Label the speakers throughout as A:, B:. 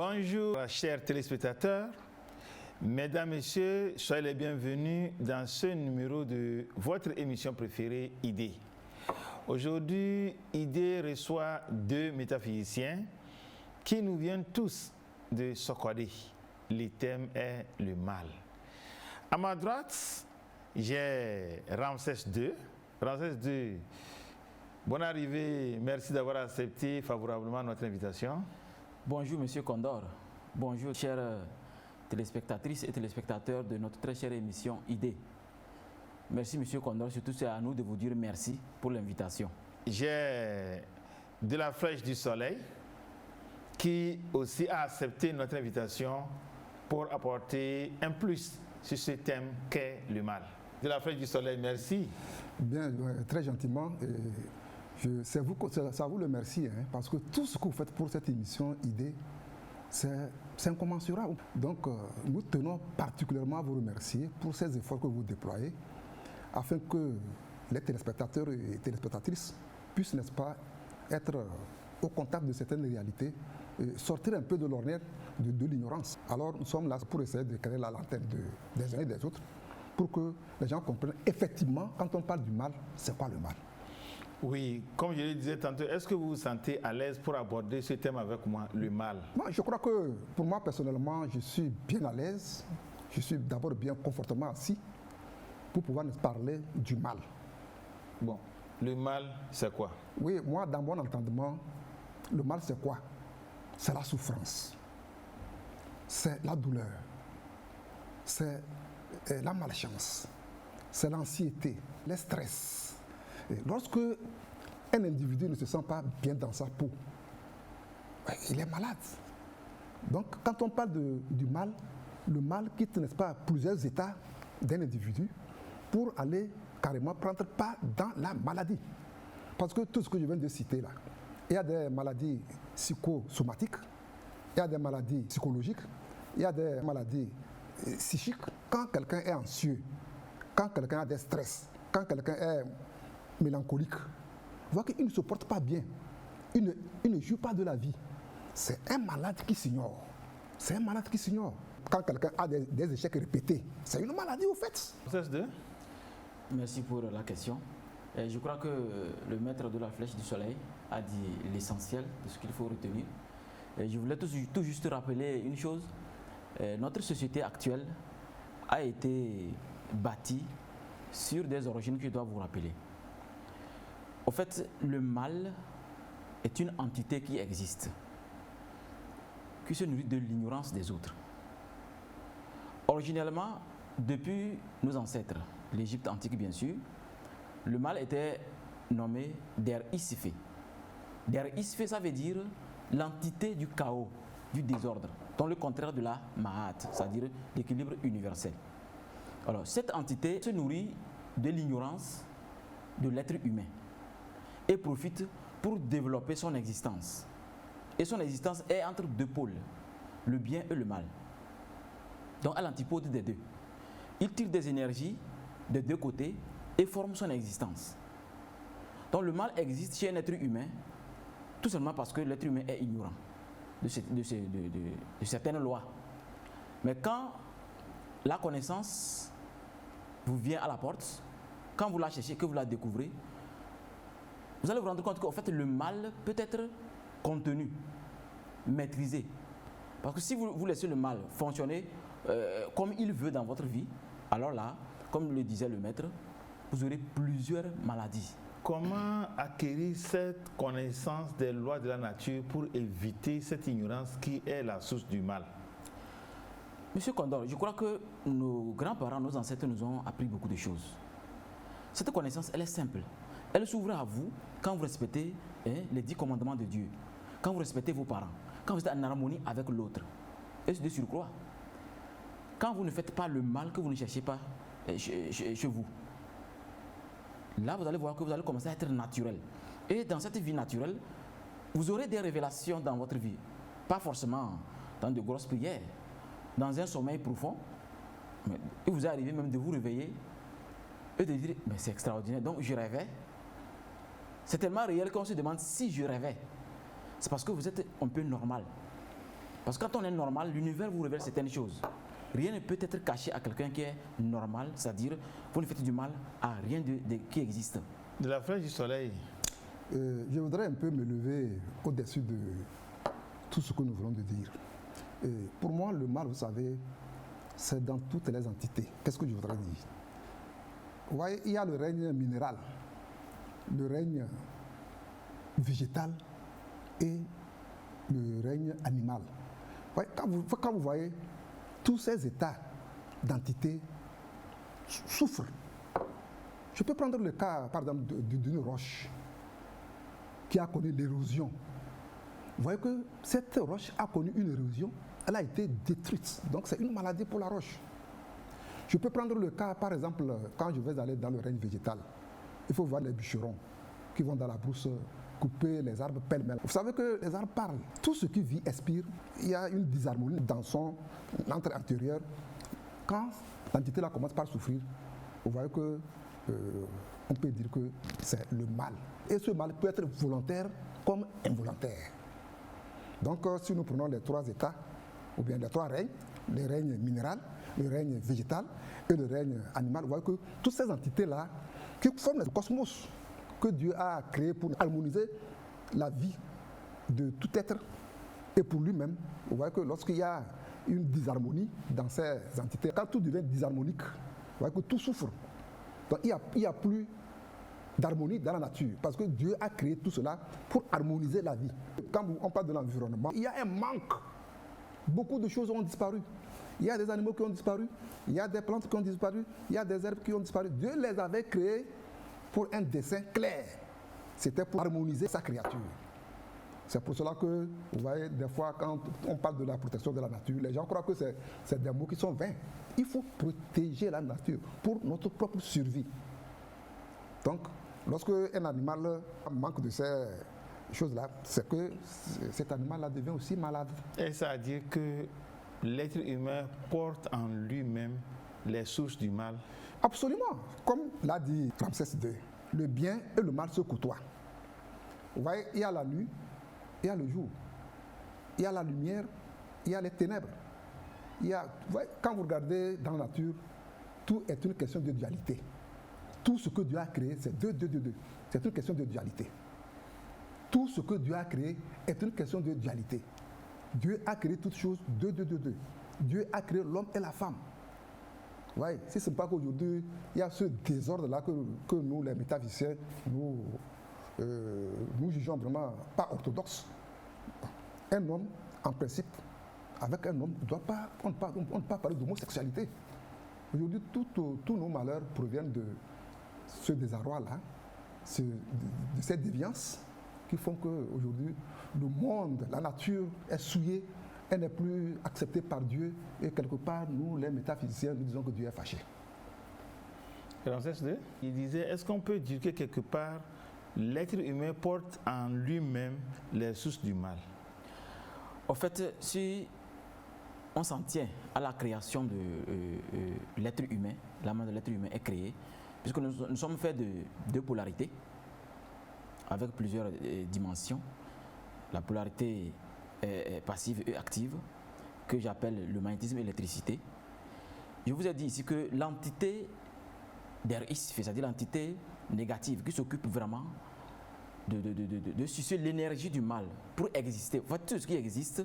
A: Bonjour chers téléspectateurs, mesdames, messieurs, soyez les bienvenus dans ce numéro de votre émission préférée Idée. Aujourd'hui, Idée reçoit deux métaphysiciens qui nous viennent tous de Sokodé. Le thème est le mal. À ma droite, j'ai Ramsès II. Ramsès II, bonne arrivée, merci d'avoir accepté favorablement notre invitation.
B: Bonjour Monsieur Condor, bonjour chères téléspectatrices et téléspectateurs de notre très chère émission Idée. Merci Monsieur Condor, surtout c'est à nous de vous dire merci pour l'invitation.
A: J'ai de la Flèche du Soleil qui aussi a accepté notre invitation pour apporter un plus sur ce thème qu'est le mal. De la Flèche du Soleil, merci.
C: Bien, très gentiment. C'est à vous le merci, hein, parce que tout ce que vous faites pour cette émission Idée, c'est incommensurable. Donc, nous tenons particulièrement à vous remercier pour ces efforts que vous déployez, afin que les téléspectateurs et téléspectatrices puissent, n'est-ce pas, être au contact de certaines réalités, sortir un peu de l'ornière de l'ignorance. Alors, nous sommes là pour essayer de créer la lanterne des uns et des autres, pour que les gens comprennent effectivement, quand on parle du mal, c'est quoi le mal.
A: Oui, comme je le disais tantôt, est-ce que vous vous sentez à l'aise pour aborder ce thème avec moi, le mal?
C: Moi, je crois que pour moi, personnellement, je suis bien à l'aise. Je suis d'abord bien confortablement assis pour pouvoir nous parler du mal.
A: Bon, le mal, c'est quoi?
C: Oui, moi, dans mon entendement, le mal, c'est quoi? C'est la souffrance, c'est la douleur, c'est la malchance, c'est l'anxiété, le stress. Et lorsque un individu ne se sent pas bien dans sa peau, il est malade. Donc, quand on parle du mal, le mal quitte, n'est-ce pas, plusieurs états d'un individu pour aller carrément prendre part dans la maladie. Parce que tout ce que je viens de citer là, il y a des maladies psychosomatiques, il y a des maladies psychologiques, il y a des maladies psychiques. Quand quelqu'un est anxieux, quand quelqu'un a des stress, quand quelqu'un est mélancolique, voit qu'il ne se porte pas bien, il ne joue pas de la vie. C'est un malade qui s'ignore. C'est un malade qui s'ignore. Quand quelqu'un a des échecs répétés, c'est une maladie au fait.
B: Merci pour la question. Je crois que le maître de la Flèche du Soleil a dit l'essentiel de ce qu'il faut retenir. Je voulais tout juste rappeler une chose. Notre société actuelle a été bâtie sur des origines que je dois vous rappeler. Au fait, le mal est une entité qui existe, qui se nourrit de l'ignorance des autres. Originellement, depuis nos ancêtres, l'Égypte antique bien sûr, le mal était nommé Der Isifé. Der Isifé, ça veut dire l'entité du chaos, du désordre, dans le contraire de la Ma'at, c'est-à-dire l'équilibre universel. Alors, cette entité se nourrit de l'ignorance de l'être humain et profite pour développer son existence. Et son existence est entre deux pôles, le bien et le mal. Donc à l'antipode des deux. Il tire des énergies des deux côtés et forme son existence. Donc le mal existe chez un être humain tout simplement parce que l'être humain est ignorant de certaines lois. Mais quand la connaissance vous vient à la porte, quand vous la cherchez, que vous la découvrez, vous allez vous rendre compte qu'en fait le mal peut être contenu, maîtrisé. Parce que si vous laissez le mal fonctionner comme il veut dans votre vie, alors là, comme le disait le maître, vous aurez plusieurs maladies.
A: Comment acquérir cette connaissance des lois de la nature pour éviter cette ignorance qui est la source du mal?
B: Monsieur Condor, je crois que nos grands-parents, nos ancêtres nous ont appris beaucoup de choses. Cette connaissance, elle est simple. Elle s'ouvre à vous quand vous respectez les 10 commandements de Dieu, quand vous respectez vos parents, quand vous êtes en harmonie avec l'autre. Et de surcroît, quand vous ne faites pas le mal que vous ne cherchez pas chez vous, là vous allez voir que vous allez commencer à être naturel. Et dans cette vie naturelle, vous aurez des révélations dans votre vie. Pas forcément dans de grosses prières, dans un sommeil profond. Et vous arrivez même de vous réveiller et de dire, mais c'est extraordinaire, donc je rêvais. C'est tellement réel qu'on se demande si je rêvais. C'est parce que vous êtes un peu normal. Parce que quand on est normal, l'univers vous révèle certaines choses. Rien ne peut être caché à quelqu'un qui est normal, c'est-à-dire vous ne faites du mal à rien qui existe.
A: De la flèche du soleil.
C: Je voudrais un peu me lever au-dessus de tout ce que nous venons de dire. Pour moi, le mal, vous savez, c'est dans toutes les entités. Qu'est-ce que je voudrais dire? Vous voyez, il y a le règne minéral, le règne végétal et le règne animal. Vous voyez, quand vous voyez tous ces états d'entités souffrent. Je peux prendre le cas, par exemple, d'une roche qui a connu l'érosion. Vous voyez que cette roche a connu une érosion, elle a été détruite. Donc c'est une maladie pour la roche. Je peux prendre le cas, par exemple, quand je vais aller dans le règne végétal, il faut voir les bûcherons qui vont dans la brousse couper les arbres pêle-mêle. Vous savez que les arbres parlent. Tout ce qui vit expire. Il y a une disharmonie dans son entre intérieur. Quand l'entité là commence par souffrir, vous voyez que on peut dire que c'est le mal. Et ce mal peut être volontaire comme involontaire. Donc si nous prenons les trois états, ou bien les trois règnes, le règne minéral, le règne végétal et le règne animal, vous voyez que toutes ces entités-là qui forment le cosmos que Dieu a créé pour harmoniser la vie de tout être et pour lui-même, vous voyez que lorsqu'il y a une disharmonie dans ces entités, quand tout devient disharmonique, vous voyez que tout souffre. Donc il n'y a plus d'harmonie dans la nature, parce que Dieu a créé tout cela pour harmoniser la vie. Quand on parle de l'environnement, il y a un manque. Beaucoup de choses ont disparu. Il y a des animaux qui ont disparu, il y a des plantes qui ont disparu, il y a des herbes qui ont disparu. Dieu les avait créés pour un dessein clair. C'était pour harmoniser sa créature. C'est pour cela que, vous voyez, des fois, quand on parle de la protection de la nature, les gens croient que c'est des mots qui sont vains. Il faut protéger la nature pour notre propre survie. Donc, lorsque un animal manque de ces choses-là, c'est que cet animal-là devient aussi malade.
A: Et ça veut dire que l'être humain porte en lui-même les sources du mal.
C: Absolument. Comme l'a dit Ramsès II, le bien et le mal se côtoient. Vous voyez, il y a la nuit, il y a le jour. Il y a la lumière, il y a les ténèbres. Vous voyez, quand vous regardez dans la nature, tout est une question de dualité. Tout ce que Dieu a créé, c'est deux. C'est une question de dualité. Tout ce que Dieu a créé est une question de dualité. Dieu a créé toutes choses, deux. Dieu a créé l'homme et la femme. Ouais, si ce n'est pas qu'aujourd'hui, il y a ce désordre-là que nous, les métaphysiciens, nous jugeons vraiment pas orthodoxe. Un homme, en principe, avec un homme, on ne peut pas parler d'homosexualité. Aujourd'hui, tous nos malheurs proviennent de ce désarroi-là, de cette déviance qui font qu'aujourd'hui, le monde, la nature est souillée, elle n'est plus acceptée par Dieu et quelque part, nous, les métaphysiciens, nous disons que Dieu est fâché.
A: Ramsès II, il disait, est-ce qu'on peut dire que quelque part, l'être humain porte en lui-même les sources du mal?
B: En fait, si on s'en tient à la création de l'être humain, la main de l'être humain est créée, puisque nous sommes faits de deux polarités, avec plusieurs dimensions. La polarité passive et active, que j'appelle le magnétisme et l'électricité. Je vous ai dit ici que l'entité d'R-Is, c'est-à-dire l'entité négative, qui s'occupe vraiment de sucer l'énergie du mal pour exister. En fait, tout ce qui existe,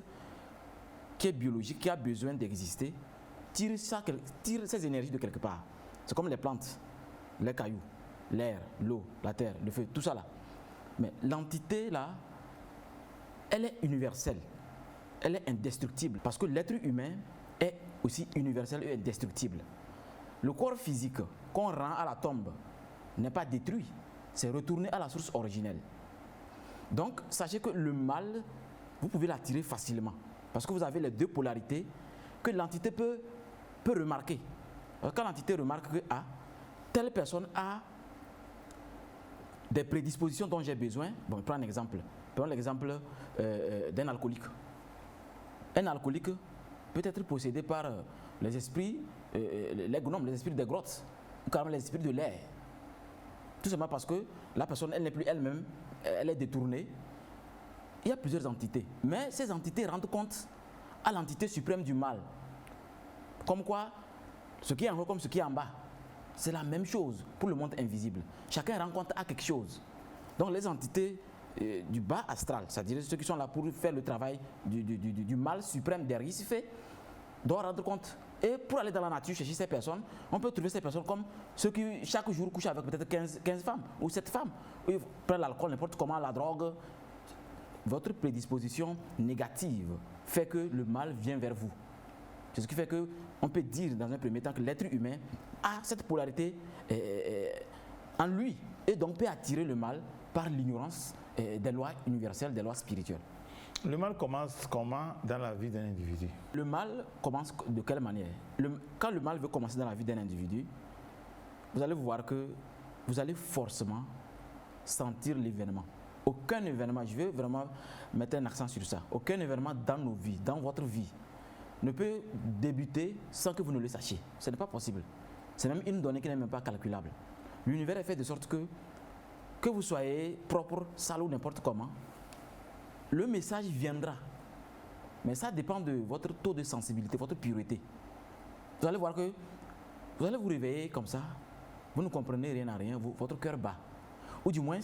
B: qui est biologique, qui a besoin d'exister, tire ces énergies de quelque part. C'est comme les plantes, les cailloux, l'air, l'eau, la terre, le feu, tout ça là. Mais l'entité là, elle est universelle, elle est indestructible, parce que l'être humain est aussi universel et indestructible. Le corps physique qu'on rend à la tombe n'est pas détruit, c'est retourné à la source originelle. Donc, sachez que le mal, vous pouvez l'attirer facilement, parce que vous avez les deux polarités que l'entité peut remarquer. Quand l'entité remarque que telle personne a des prédispositions dont j'ai besoin, bon, prends un exemple. Prenons l'exemple d'un alcoolique. Un alcoolique peut être possédé par les esprits, les gnomes, les esprits des grottes, ou carrément les esprits de l'air. Tout simplement parce que la personne, elle n'est plus elle-même, elle est détournée. Il y a plusieurs entités. Mais ces entités rendent compte à l'entité suprême du mal. Comme quoi, ce qui est en haut comme ce qui est en bas, c'est la même chose pour le monde invisible. Chacun rend compte à quelque chose. Donc les entités du bas astral, c'est-à-dire ceux qui sont là pour faire le travail du mal suprême derrière fait, doivent rendre compte. Et pour aller dans la nature chercher ces personnes, on peut trouver ces personnes comme ceux qui chaque jour couchent avec peut-être 15 femmes ou 7 femmes. Ou ils prennent l'alcool, n'importe comment, la drogue. Votre prédisposition négative fait que le mal vient vers vous. C'est ce qui fait qu'on peut dire dans un premier temps que l'être humain a cette polarité en lui et donc peut attirer le mal par l'ignorance des lois universelles, des lois spirituelles.
A: Le mal commence comment dans la vie d'un individu?
B: Le mal commence de quelle manière? Quand le mal veut commencer dans la vie d'un individu, vous allez voir que vous allez forcément sentir l'événement. Aucun événement, je veux vraiment mettre un accent sur ça, aucun événement dans nos vies, dans votre vie, ne peut débuter sans que vous ne le sachiez. Ce n'est pas possible. C'est même une donnée qui n'est même pas calculable. L'univers est fait de sorte que vous soyez propre, sale ou n'importe comment, le message viendra. Mais ça dépend de votre taux de sensibilité, votre pureté. Vous allez voir que vous allez vous réveiller comme ça, vous ne comprenez rien à rien, votre cœur bat. Ou du moins,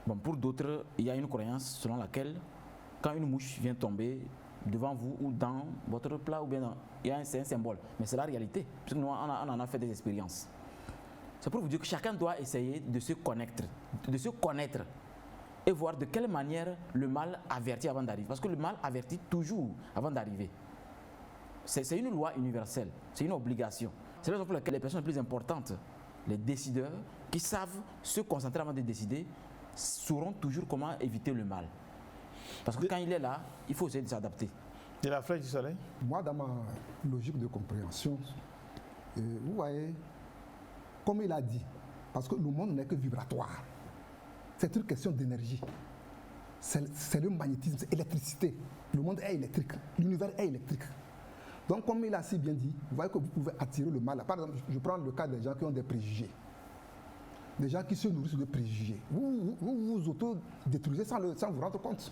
B: bon, pour d'autres, il y a une croyance selon laquelle quand une mouche vient tomber devant vous ou dans votre plat, ou bien c'est un symbole. Mais c'est la réalité, puisque nous, on en a fait des expériences. C'est pour vous dire que chacun doit essayer de se connaître et voir de quelle manière le mal avertit avant d'arriver. Parce que le mal avertit toujours avant d'arriver. C'est une loi universelle, c'est une obligation. C'est la raison pour laquelle les personnes les plus importantes, les décideurs, qui savent se concentrer avant de décider, sauront toujours comment éviter le mal. Parce que quand il est là, il faut essayer de s'adapter.
A: De la flèche du soleil?
C: Moi, dans ma logique de compréhension, vous voyez, comme il a dit, parce que le monde n'est que vibratoire. C'est une question d'énergie. C'est le magnétisme, c'est l'électricité. Le monde est électrique, l'univers est électrique. Donc, comme il a si bien dit, vous voyez que vous pouvez attirer le mal. Par exemple, je prends le cas des gens qui ont des préjugés. Des gens qui se nourrissent de préjugés. Vous vous auto-détruisez sans vous rendre compte.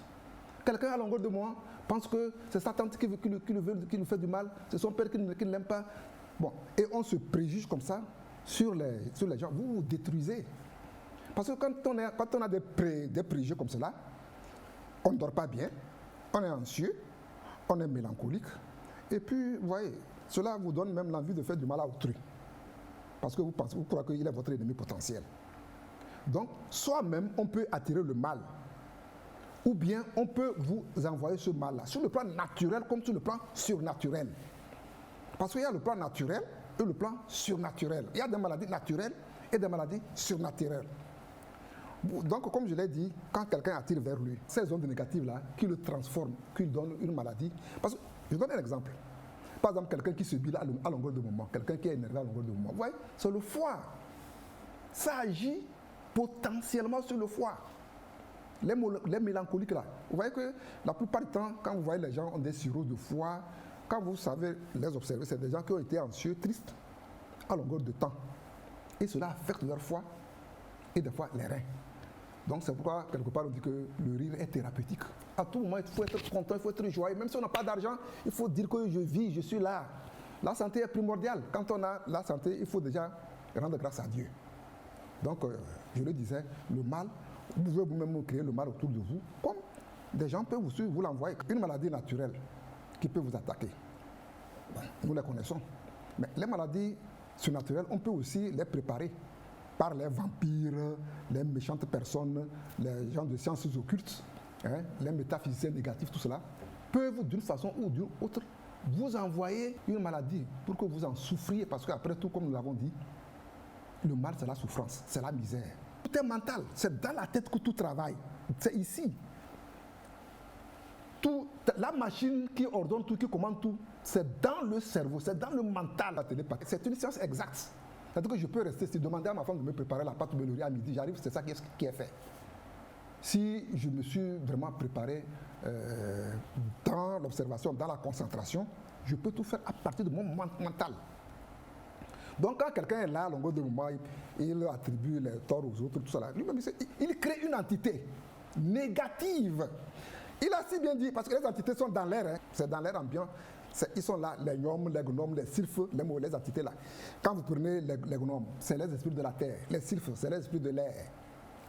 C: Quelqu'un à longueur de moi pense que c'est sa tante qui lui fait du mal, c'est son père qui ne l'aime pas. Bon, et on se préjuge comme ça sur les gens. Vous vous détruisez. Parce que quand on a des préjugés comme cela, on ne dort pas bien, on est anxieux, on est mélancolique. Et puis, vous voyez, cela vous donne même l'envie de faire du mal à autrui. Parce que vous croyez qu'il est votre ennemi potentiel. Donc, soi-même, on peut attirer le mal. Ou bien, on peut vous envoyer ce mal-là, sur le plan naturel comme sur le plan surnaturel. Parce qu'il y a le plan naturel et le plan surnaturel. Il y a des maladies naturelles et des maladies surnaturelles. Donc, comme je l'ai dit, quand quelqu'un attire vers lui ces ondes négatives-là, qui le transforment, qui lui donnent une maladie. Parce que, je donne un exemple. Par exemple, quelqu'un qui se bile à longueur de moment, quelqu'un qui est énervé à longueur de moment. Vous voyez, c'est le foie. Ça agit potentiellement sur le foie. Les mélancoliques là. Vous voyez que la plupart du temps, quand vous voyez les gens ont des cirrhoses de foie, quand vous savez les observer, c'est des gens qui ont été anxieux, tristes, à longueur de temps. Et cela affecte leur foie et des fois les reins. Donc c'est pourquoi, quelque part, on dit que le rire est thérapeutique. À tout moment, il faut être content, il faut être joyeux. Même si on n'a pas d'argent, il faut dire que je vis, je suis là. La santé est primordiale. Quand on a la santé, il faut déjà rendre grâce à Dieu. Donc, je le disais, le mal, vous pouvez vous-même créer le mal autour de vous, comme des gens peuvent vous suivre, vous l'envoyer. Une maladie naturelle qui peut vous attaquer. Bon, nous les connaissons. Mais les maladies surnaturelles, on peut aussi les préparer par les vampires, les méchantes personnes, les gens de sciences occultes, hein, les métaphysiciens négatifs, tout cela, peuvent d'une façon ou d'une autre vous envoyer une maladie pour que vous en souffriez. Parce qu'après tout, comme nous l'avons dit, le mal, c'est la souffrance, c'est la misère. Tout est mental, c'est dans la tête que tout travaille. C'est ici. Tout, la machine qui ordonne tout, qui commande tout, c'est dans le cerveau, c'est dans le mental. La télépathie, c'est une science exacte. C'est-à-dire que je peux rester, si demander à ma femme de me préparer la pâte beurrée à midi, j'arrive, c'est ça qui est fait. Si je me suis vraiment préparé dans l'observation, dans la concentration, je peux tout faire à partir de mon mental. Donc quand quelqu'un est là, à longueur de moment, il attribue les torts aux autres, tout ça là, lui-même, il crée une entité négative Il a si bien dit, parce que les entités sont dans l'air, hein, c'est dans l'air ambiant. Ils sont là, les gnomes, les gnomes, les sylphes, les entités là. Quand vous prenez les gnomes, c'est les esprits de la terre. Les sylphes, c'est les esprits de l'air.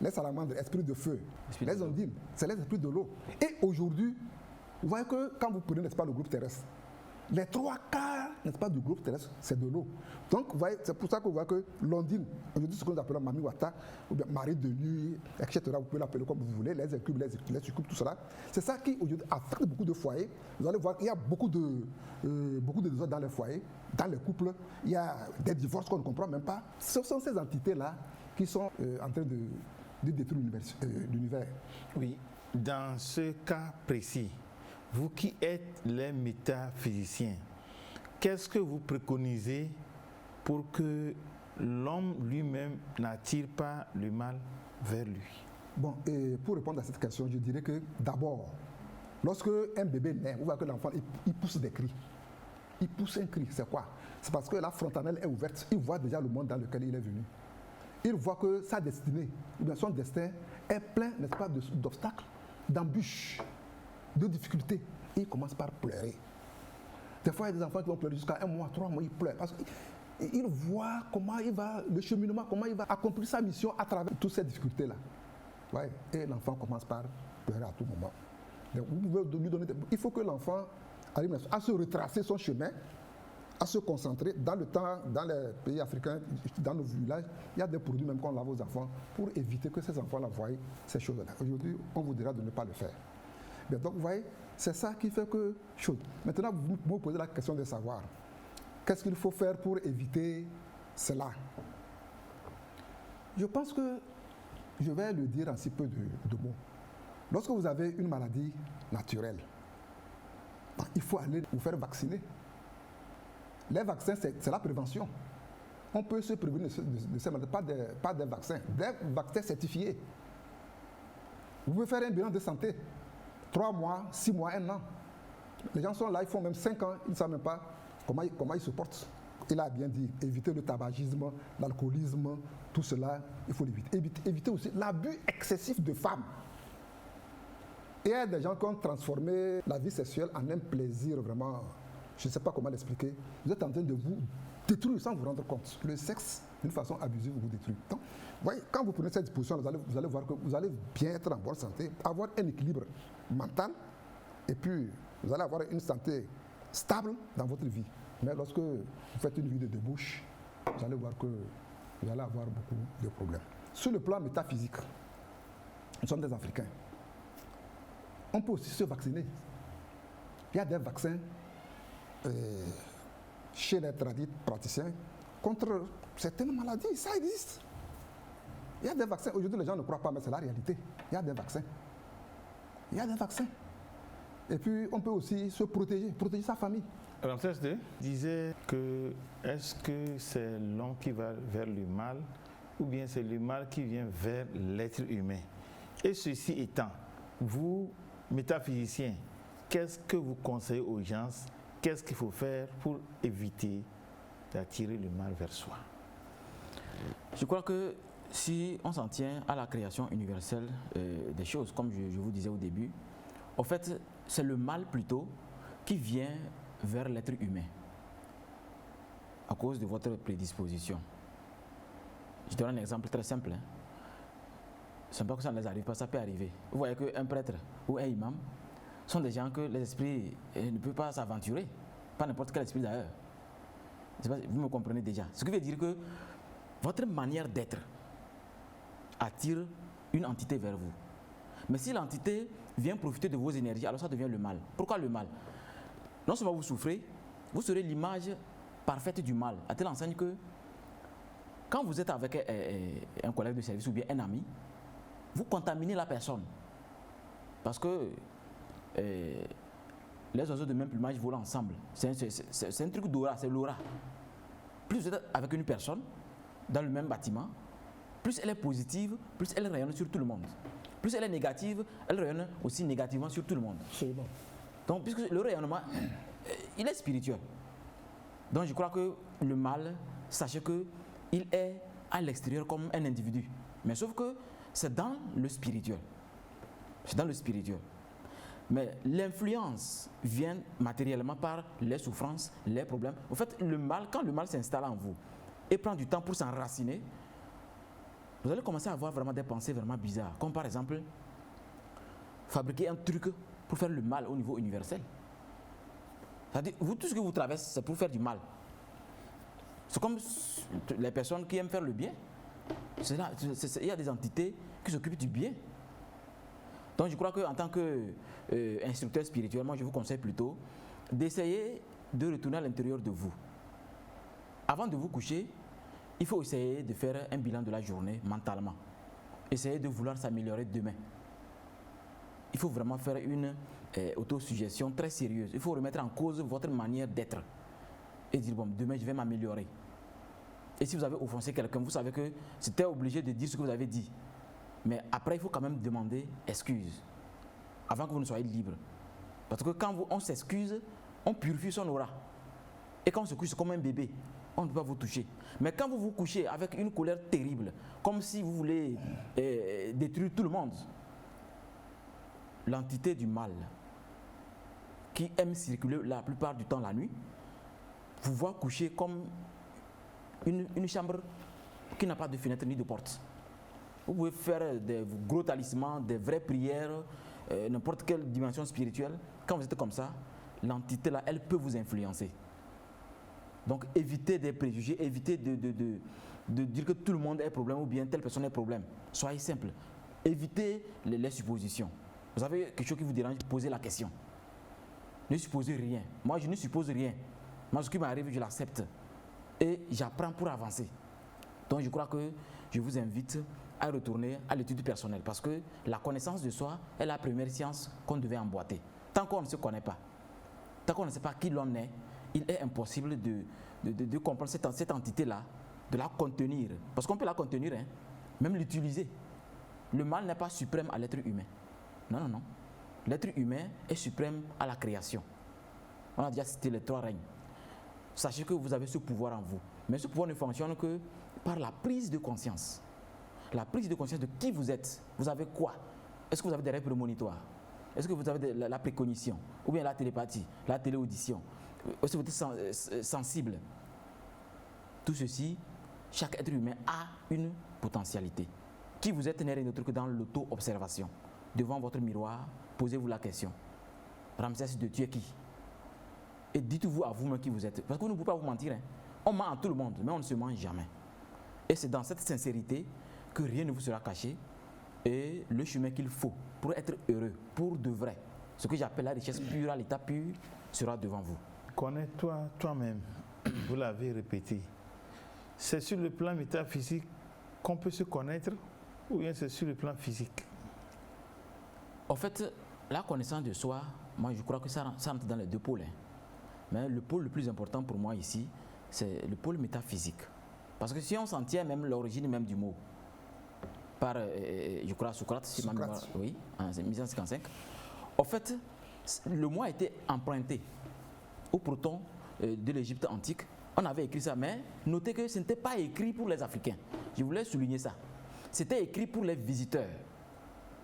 C: Les salamandres, esprits de feu. Les ondines, c'est les esprits de l'eau. Et aujourd'hui, vous voyez que quand vous prenez, n'est-ce pas, le groupe terrestre, les 3 quarts, n'est-ce pas, du groupe terrestre, c'est de l'eau. Donc, vous voyez, c'est pour ça que vous voyez que l'ondine, aujourd'hui, ce que nous appelons Mami Wata, ou bien Marie de nuit, etc., vous pouvez l'appeler comme vous voulez, les incubes, les succubes, tout cela. C'est ça qui, aujourd'hui, affecte beaucoup de foyers. Vous allez voir qu'il y a beaucoup de désordres dans les foyers, dans les couples. Il y a des divorces qu'on ne comprend même pas. Ce sont ces entités-là qui sont en train de détruire l'univers.
A: Oui, dans ce cas précis, vous qui êtes les métaphysiciens, qu'est-ce que vous préconisez pour que l'homme lui-même n'attire pas le mal vers lui?
C: Bon, et pour répondre à cette question, je dirais que d'abord, lorsque un bébé naît, vous voyez que l'enfant il pousse des cris. Il pousse un cri, c'est quoi? C'est parce que la frontanelle est ouverte. Il voit déjà le monde dans lequel il est venu. Il voit que sa destinée, ou bien son destin, est plein, n'est-ce pas, d'obstacles, d'embûches, de difficultés. Et il commence par pleurer. Des fois, il y a des enfants qui vont pleurer jusqu'à 1 mois, 3 mois, ils pleurent. Parce qu'il voit comment il va, le cheminement, comment il va accomplir sa mission à travers toutes ces difficultés-là. Ouais. Et l'enfant commence par pleurer à tout moment. Donc, vous pouvez lui donner il faut que l'enfant arrive à se retracer son chemin, à se concentrer. Dans le temps, dans les pays africains, dans nos villages, il y a des produits même qu'on lave aux enfants pour éviter que ces enfants-là voient ces choses-là. Aujourd'hui, on vous dira de ne pas le faire. Mais donc, vous voyez, c'est ça qui fait que... Maintenant, vous me posez la question de savoir, qu'est-ce qu'il faut faire pour éviter cela? Je pense que je vais le dire en si peu de mots. Lorsque vous avez une maladie naturelle, il faut aller vous faire vacciner. Les vaccins, c'est la prévention. On peut se prévenir de ces maladies, pas des vaccins certifiés. Vous pouvez faire un bilan de santé. 3 mois, 6 mois, 1 an. Les gens sont là, ils font même 5 ans, ils ne savent même pas comment ils se portent. Il a bien dit, éviter le tabagisme, l'alcoolisme, tout cela, il faut l'éviter. Éviter aussi l'abus excessif de femmes. Et il y a des gens qui ont transformé la vie sexuelle en un plaisir vraiment, je ne sais pas comment l'expliquer. Vous êtes en train de vous détruire sans vous rendre compte. Le sexe, d'une façon abusive, vous détruit. Donc, voyez, quand vous prenez cette disposition, vous allez voir que vous allez bien être en bonne santé, avoir un équilibre mental, et puis vous allez avoir une santé stable dans votre vie. Mais lorsque vous faites une vie de débauche, vous allez voir que vous allez avoir beaucoup de problèmes. Sur le plan métaphysique, nous sommes des Africains. On peut aussi se vacciner. Il y a des vaccins chez les praticiens contre certaines maladies. Ça existe. Il y a des vaccins. Aujourd'hui, les gens ne croient pas, mais c'est la réalité. Il y a des vaccins. Il y a des vaccins. Et puis, on peut aussi se protéger sa famille.
A: Ramsès II disait que est-ce que c'est l'homme qui va vers le mal ou bien c'est le mal qui vient vers l'être humain? Et ceci étant, vous, métaphysiciens, qu'est-ce que vous conseillez aux gens? Qu'est-ce qu'il faut faire pour éviter d'attirer le mal vers soi?
B: Je crois que si on s'en tient à la création universelle des choses, comme je vous disais au début, en fait, c'est le mal plutôt qui vient vers l'être humain à cause de votre prédisposition. Je donne un exemple très simple. C'est pas que ça ne les arrive pas, ça peut arriver. Vous voyez qu'un prêtre ou un imam sont des gens que les esprits ne peuvent pas s'aventurer, pas n'importe quel esprit d'ailleurs. Vous me comprenez déjà. Ce qui veut dire que votre manière d'être attire une entité vers vous. Mais si l'entité vient profiter de vos énergies, alors ça devient le mal. Pourquoi le mal? Non seulement vous souffrez, vous serez l'image parfaite du mal. À telle enseigne que quand vous êtes avec un collègue de service ou bien un ami, vous contaminez la personne. Parce que les oiseaux de même plumage volent ensemble. C'est un truc d'aura, c'est l'aura. Plus vous êtes avec une personne dans le même bâtiment, plus elle est positive, plus elle rayonne sur tout le monde. Plus elle est négative, elle rayonne aussi négativement sur tout le monde.
C: Absolument.
B: Donc, puisque le rayonnement, il est spirituel. Donc, je crois que le mal, sachez qu'il est à l'extérieur comme un individu. Mais sauf que c'est dans le spirituel. C'est dans le spirituel. Mais l'influence vient matériellement par les souffrances, les problèmes. En fait, le mal, quand le mal s'installe en vous et prend du temps pour s'enraciner, vous allez commencer à avoir vraiment des pensées vraiment bizarres. Comme par exemple, fabriquer un truc pour faire le mal au niveau universel. C'est-à-dire, vous, tout ce que vous traversez, c'est pour faire du mal. C'est comme les personnes qui aiment faire le bien. Il y a des entités qui s'occupent du bien. Donc je crois qu'en tant qu'instructeur spirituel, moi je vous conseille plutôt d'essayer de retourner à l'intérieur de vous. Avant de vous coucher, il faut essayer de faire un bilan de la journée mentalement. Essayez de vouloir s'améliorer demain. Il faut vraiment faire une autosuggestion très sérieuse. Il faut remettre en cause votre manière d'être et dire bon, demain je vais m'améliorer. Et si vous avez offensé quelqu'un, vous savez que c'était obligé de dire ce que vous avez dit. Mais après, il faut quand même demander excuse avant que vous ne soyez libre. Parce que quand on s'excuse, on purifie son aura. Et quand on se couche, c'est comme un bébé. On ne peut pas vous toucher. Mais quand vous vous couchez avec une colère terrible, comme si vous voulez détruire tout le monde, l'entité du mal, qui aime circuler la plupart du temps la nuit, vous voit coucher comme une chambre qui n'a pas de fenêtre ni de porte. Vous pouvez faire des gros talismans, des vraies prières, n'importe quelle dimension spirituelle. Quand vous êtes comme ça, l'entité là, elle peut vous influencer. Donc évitez des préjugés, évitez de dire que tout le monde est problème ou bien telle personne est problème. Soyez simple. Évitez les suppositions. Vous avez quelque chose qui vous dérange, posez la question. Ne supposez rien. Moi, je ne suppose rien. Moi, ce qui m'arrive, je l'accepte. Et j'apprends pour avancer. Donc je crois que je vous invite à retourner à l'étude personnelle parce que la connaissance de soi est la première science qu'on devait emboîter. Tant qu'on ne se connaît pas, tant qu'on ne sait pas qui l'on est, il est impossible de comprendre cette entité-là, de la contenir. Parce qu'on peut la contenir, hein, même l'utiliser. Le mal n'est pas suprême à l'être humain. Non, non, non. L'être humain est suprême à la création. On a déjà cité les 3 règnes. Sachez que vous avez ce pouvoir en vous. Mais ce pouvoir ne fonctionne que par la prise de conscience. La prise de conscience de qui vous êtes. Vous avez quoi? Est-ce que vous avez des rêves prémonitoires? Est-ce que vous avez la précognition? Ou bien la télépathie, la téléaudition? Est-ce que vous êtes sensible? Tout ceci, chaque être humain a une potentialité. Qui vous êtes n'est rien d'autre que dans l'auto-observation. Devant votre miroir, posez-vous la question. Ramsès II, tu es qui? Et dites-vous à vous-même qui vous êtes. Parce que vous ne pouvez pas vous mentir. Hein. On ment à tout le monde, mais on ne se ment jamais. Et c'est dans cette sincérité que rien ne vous sera caché et le chemin qu'il faut pour être heureux, pour de vrai. Ce que j'appelle la richesse pure à l'état pur sera devant vous.
A: Connais-toi toi-même. Vous l'avez répété. C'est sur le plan métaphysique qu'on peut se connaître ou bien c'est sur le plan physique?
B: En fait, la connaissance de soi, moi je crois que ça rentre dans les 2 pôles. Hein. Mais le pôle le plus important pour moi ici, c'est le pôle métaphysique. Parce que si on s'en tient même l'origine même du mot, par, je crois, Socrate, si ma mémoire, oui, en 1855, en fait, le mot a été emprunté au proton de l'Égypte antique. On avait écrit ça, mais notez que ce n'était pas écrit pour les Africains. Je voulais souligner ça. C'était écrit pour les visiteurs,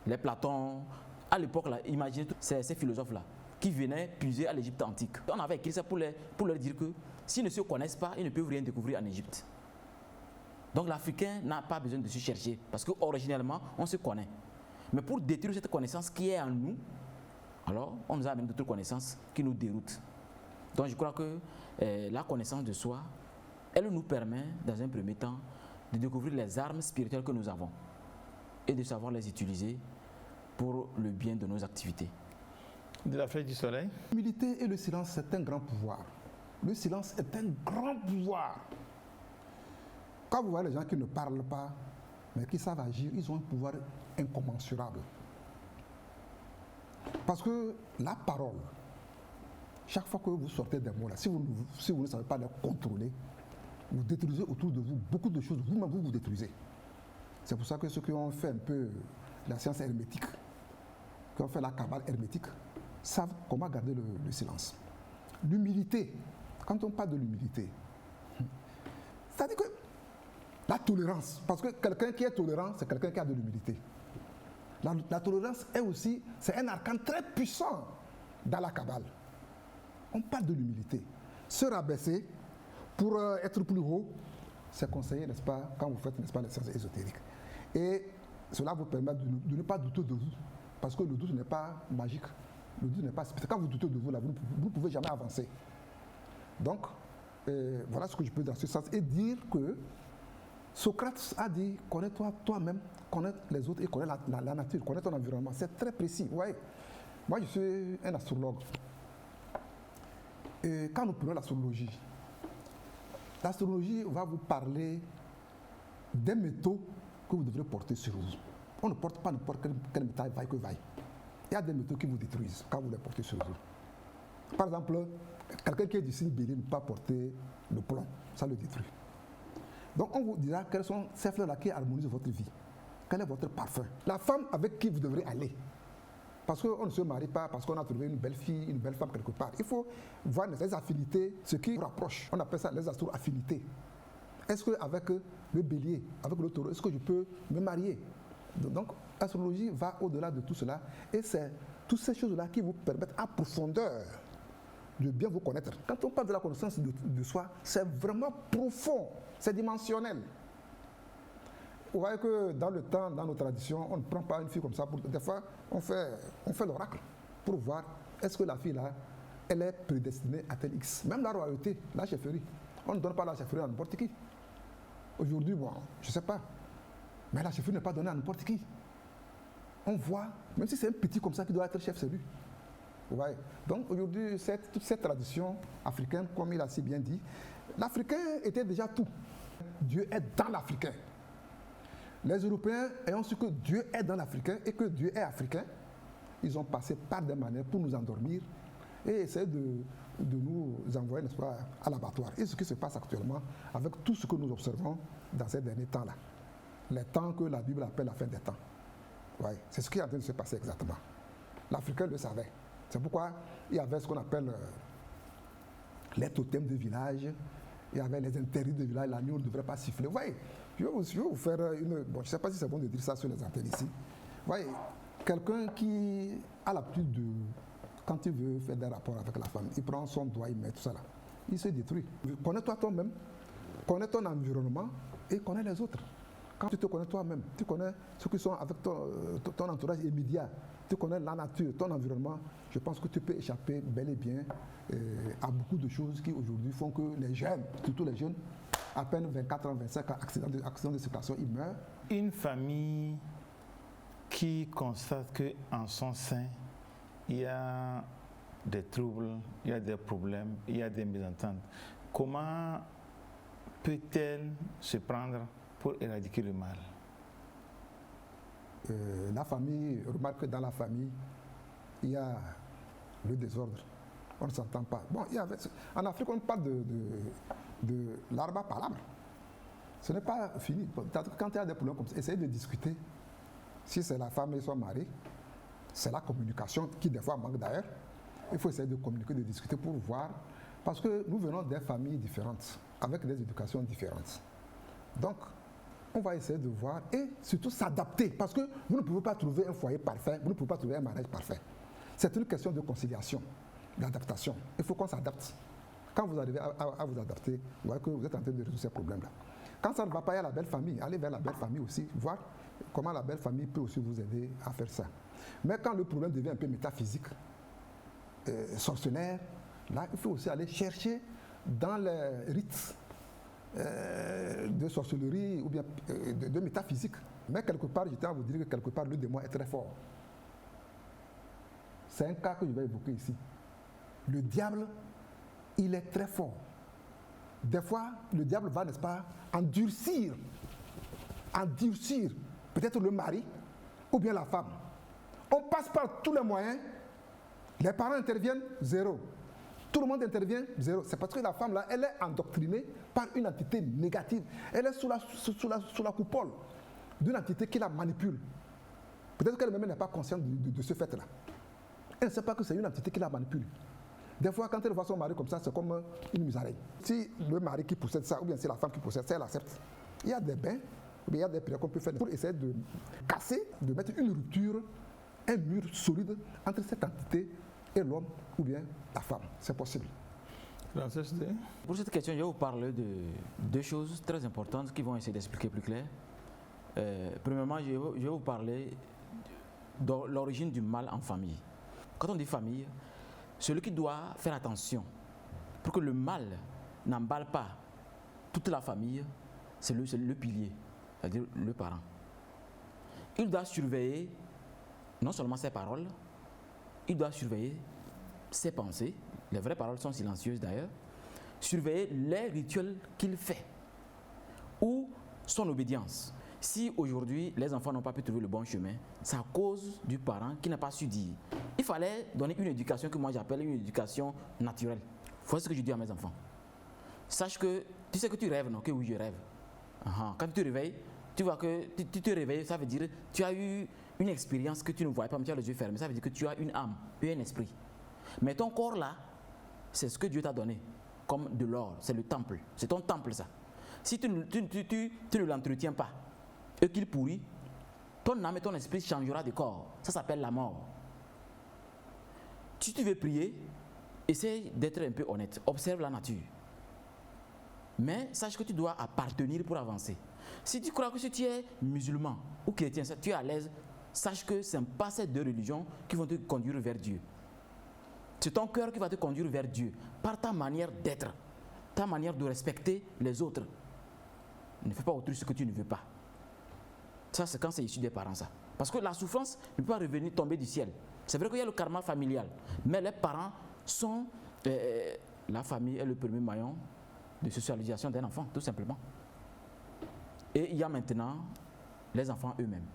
B: les Platon, à l'époque, imaginez tous ces philosophes-là qui venaient puiser à l'Égypte antique. On avait écrit ça pour leur dire que s'ils ne se connaissent pas, ils ne peuvent rien découvrir en Égypte. Donc l'Africain n'a pas besoin de se chercher parce qu'originellement, on se connaît. Mais pour détruire cette connaissance qui est en nous, alors on nous amène d'autres connaissances qui nous déroutent. Donc je crois que la connaissance de soi, elle nous permet, dans un premier temps, de découvrir les armes spirituelles que nous avons et de savoir les utiliser pour le bien de nos activités.
A: De la flèche du soleil.
C: L'humilité et le silence, c'est un grand pouvoir. Le silence est un grand pouvoir. Quand vous voyez les gens qui ne parlent pas, mais qui savent agir, ils ont un pouvoir incommensurable. Parce que la parole, chaque fois que vous sortez des mots là, si vous ne savez pas les contrôler, vous détruisez autour de vous beaucoup de choses, vous-même vous détruisez. C'est pour ça que ceux qui ont fait un peu la science hermétique, qui ont fait la cabale hermétique, savent comment garder le silence. L'humilité, quand on parle de l'humilité, c'est-à-dire que la tolérance, parce que quelqu'un qui est tolérant, c'est quelqu'un qui a de l'humilité. La tolérance est aussi, c'est un arcane très puissant dans la Kabbale. On parle de l'humilité. Se rabaisser pour être plus haut, c'est conseillé, n'est-ce pas, quand vous faites, n'est-ce pas, les sciences ésotériques. Et cela vous permet de ne pas douter de vous. Parce que le doute n'est pas magique. Le doute n'est pas spécial. Quand vous doutez de vous, là, vous ne pouvez jamais avancer. Donc, voilà ce que je peux dire dans ce sens. Et dire que Socrate a dit, connais-toi toi-même, connais les autres et connais la nature, connais ton environnement. C'est très précis. Vous voyez, moi, je suis un astrologue. Et quand nous prenons l'astrologie va vous parler des métaux que vous devrez porter sur vous. On ne porte pas n'importe quel métal, vaille que vaille. Il y a des métaux qui vous détruisent quand vous les portez sur vous. Par exemple, quelqu'un qui est du signe bélier ne peut pas porter le plomb, ça le détruit. Donc on vous dira quels sont ces fleurs-là qui harmonisent votre vie. Quel est votre parfum? La femme avec qui vous devrez aller. Parce qu'on ne se marie pas parce qu'on a trouvé une belle fille, une belle femme quelque part. Il faut voir les affinités, ce qui vous rapproche. On appelle ça les astro-affinités. Est-ce qu'avec le bélier, avec le taureau, est-ce que je peux me marier? Donc, l'astrologie va au-delà de tout cela. Et c'est toutes ces choses-là qui vous permettent à profondeur de bien vous connaître. Quand on parle de la connaissance de soi, c'est vraiment profond, c'est dimensionnel. Vous voyez que dans le temps, dans nos traditions, on ne prend pas une fille comme ça. Des fois, on fait l'oracle pour voir est-ce que la fille-là, elle est prédestinée à tel X. Même la royauté, la chefferie. On ne donne pas la chefferie à n'importe qui. Aujourd'hui, bon, je ne sais pas. Mais la chefferie n'est pas donnée à n'importe qui. On voit, même si c'est un petit comme ça qui doit être chef, c'est lui. Vous voyez. Donc aujourd'hui, toute cette tradition africaine, comme il a si bien dit, l'Africain était déjà tout. Dieu est dans l'Africain. Les Européens, ayant su que Dieu est dans l'Africain et que Dieu est africain, ils ont passé par des manières pour nous endormir et essayer de nous envoyer, n'est-ce pas, à l'abattoir. Et ce qui se passe actuellement avec tout ce que nous observons dans ces derniers temps-là. Les temps que la Bible appelle la fin des temps. Ouais, c'est ce qui est en train de se passer exactement. L'Africain le savait. C'est pourquoi il y avait ce qu'on appelle les totems de village, il y avait les interdits de village, la nuit on ne devrait pas siffler. Vous voyez, je vais vous faire une... Bon, je ne sais pas si c'est bon de dire ça sur les antennes ici. Vous voyez, quelqu'un qui a l'habitude de... Quand il veut faire des rapports avec la femme, il prend son doigt, il met tout ça là. Il se détruit. Connais-toi toi-même, connais ton environnement et connais les autres. Quand tu te connais toi-même, tu connais ceux qui sont avec ton entourage immédiat, tu connais la nature, ton environnement, je pense que tu peux échapper bel et bien à beaucoup de choses qui aujourd'hui font que les jeunes, surtout les jeunes, à peine 24 ans, 25 ans, accident de circulation, ils meurent.
A: Une famille qui constate qu'en son sein, il y a des troubles, il y a des problèmes, il y a des mésententes, comment peut-elle se prendre pour éradiquer le mal?
C: La famille, remarque que dans la famille, il y a le désordre. On ne s'entend pas. Bon, en Afrique, on parle de l'arbre à palabre. Ce n'est pas fini. Quand il y a des problèmes comme ça, essayez de discuter. Si c'est la femme et son mari, c'est la communication qui des fois manque d'ailleurs. Il faut essayer de communiquer, de discuter pour voir. Parce que nous venons des familles différentes, avec des éducations différentes. Donc, on va essayer de voir et surtout s'adapter. Parce que vous ne pouvez pas trouver un foyer parfait, vous ne pouvez pas trouver un mariage parfait. C'est une question de conciliation, d'adaptation. Il faut qu'on s'adapte. Quand vous arrivez à vous adapter, vous voyez que vous êtes en train de résoudre ces problèmes-là. Quand ça ne va pas, il y a la belle famille. Allez vers la belle famille aussi, voir comment la belle famille peut aussi vous aider à faire ça. Mais quand le problème devient un peu métaphysique, sorcellaire, là, il faut aussi aller chercher dans les rites de sorcellerie ou bien de métaphysique. Mais quelque part, je tiens à vous dire que quelque part, le démon est très fort. C'est un cas que je vais évoquer ici. Le diable, il est très fort. Des fois, le diable va, n'est-ce pas, endurcir peut-être le mari ou bien la femme. On passe par tous les moyens, les parents interviennent, zéro. Tout le monde intervient, zéro. C'est parce que la femme, là, elle est endoctrinée par une entité négative. Elle est sous la coupole d'une entité qui la manipule. Peut-être qu'elle-même n'est pas consciente de ce fait-là. Elle ne sait pas que c'est une entité qui la manipule. Des fois, quand elle voit son mari comme ça, c'est comme une musaraigne. Si le mari qui possède ça, ou bien c'est la femme qui possède ça, elle accepte. Il y a des bains il y a des prières qu'on peut faire pour essayer de casser, de mettre une rupture, un mur solide entre cette entité et l'homme ou bien la femme. C'est possible.
B: Pour cette question, je vais vous parler de deux choses très importantes qui vont essayer d'expliquer plus clair. Premièrement, je vais vous parler de l'origine du mal en famille. Quand on dit famille, celui qui doit faire attention pour que le mal n'emballe pas toute la famille, c'est le pilier, c'est-à-dire le parent. Il doit surveiller non seulement ses paroles, il doit surveiller ses pensées, les vraies paroles sont silencieuses d'ailleurs, surveiller les rituels qu'il fait ou son obédience. Si aujourd'hui les enfants n'ont pas pu trouver le bon chemin, c'est à cause du parent qui n'a pas su dire. Il fallait donner une éducation que moi j'appelle une éducation naturelle. Voilà ce que je dis à mes enfants. Sache que, tu sais que tu rêves, non? Que oui, je rêve. Quand tu te réveilles, tu vois que tu te réveilles, ça veut dire que tu as eu une expérience que tu ne voyais pas, mais tu as les yeux fermés. Ça veut dire que tu as une âme et un esprit. Mais ton corps là, c'est ce que Dieu t'a donné, comme de l'or, c'est le temple. C'est ton temple ça. Si tu ne l'entretiens pas, et qu'il pourrit, ton âme et ton esprit changera de corps. Ça s'appelle la mort. Si tu veux prier, essaye d'être un peu honnête. Observe la nature. Mais sache que tu dois appartenir pour avancer. Si tu crois que si tu es musulman ou chrétien, tu es à l'aise, sache que ce n'est pas ces deux religions qui vont te conduire vers Dieu. C'est ton cœur qui va te conduire vers Dieu par ta manière d'être, ta manière de respecter les autres. Ne fais pas autrui ce que tu ne veux pas. Ça, c'est quand c'est issu des parents, ça. Parce que la souffrance ne peut pas revenir tomber du ciel. C'est vrai qu'il y a le karma familial, mais les parents sont... la famille est le premier maillon de socialisation d'un enfant, tout simplement. Et il y a maintenant les enfants eux-mêmes.